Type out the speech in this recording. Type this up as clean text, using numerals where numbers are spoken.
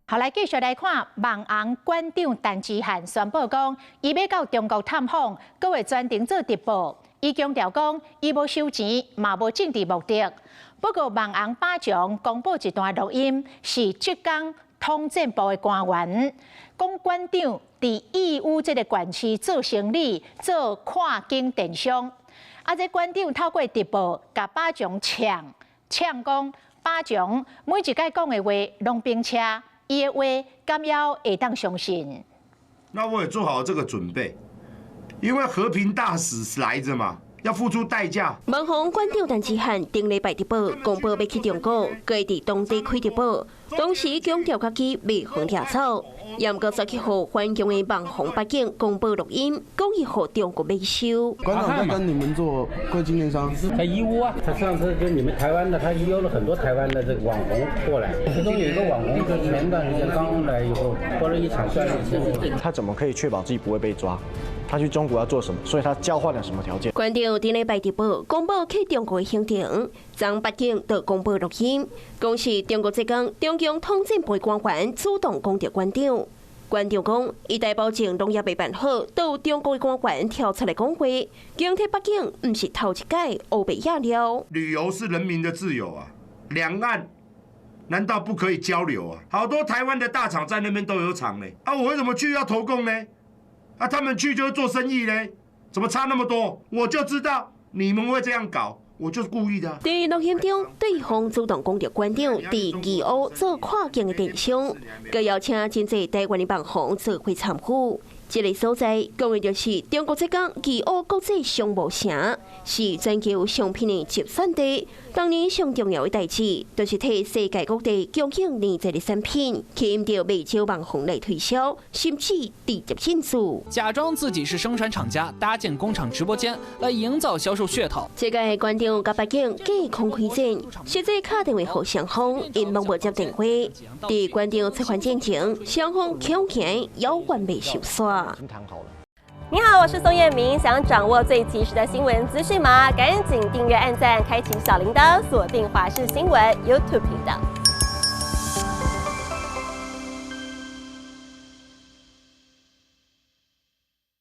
好，来继续来看，万昂馆长陈之汉宣布讲，伊要到中国探访，阁会专程做直播。伊强调讲，伊无收钱，嘛无政治目的。不过，万昂巴掌公布一段录音，是浙江统战部的官员讲，馆长伫义乌这个县区做生意，做跨境电商。这馆长透过直播，甲巴掌呛讲，巴掌每一届讲的话拢并且。 伊的话，敢要会当相信？那我也做好这个准备，因为和平大使来着嘛，要付出代价。万宏馆长陈之汉顶礼拜直播，公布要去中国，佮伫当地开直播，当时强调家己未横跳走，也毋过37号反共的万宏北京公布录音，讲伊和中国没收。馆长在跟你们做跨境电商，在义乌啊，他上次跟你们台湾的，他邀了很多台湾的这个网红过来，其中有一个网红就是前段时间刚来以后喝了一场断裂事故。他怎么可以确保自己不会被抓？他去中国要做什么？所以他交换了什么条件？馆长顶礼拜直播公布去中国的行程，从北京到公布录音，讲是中国浙江中共统战部官员主动攻击馆长。馆长讲，伊大保证拢也未办好，到中国的官员跳出来讲话，警惕北京唔是头一届欧北亚了。旅游是人民的自由啊，两岸难道不可以交流啊？好多台湾的大厂在那边都有厂呢，我为什么去要投共呢？他们去就是做生意呢，怎么差那么多？我就知道你们会这样搞。 我就是故意的。在录音中，对方主动攻击馆长伫义乌做跨境的电商，佮邀请真济台湾的网红做伙参与。这个所在讲的就是中国浙江义乌国际商务城，是全球商品的集散地。当年上重要的代志，就是替世界各地供应年节的产品，吸引到未少网红来推销，甚至直接进驻。假装自己是生产厂家，搭建工厂直播间来营造销售噱头。这个馆长甲北京隔空开战，实际打电话给双方，因拢无接电话。伫馆长撤还之前，双方强行要还未收煞。 你好，我是宋彦明。想掌握最及时的新闻资讯吗？赶紧订阅、按赞、开启小铃铛，锁定华视新闻 YouTube 频道。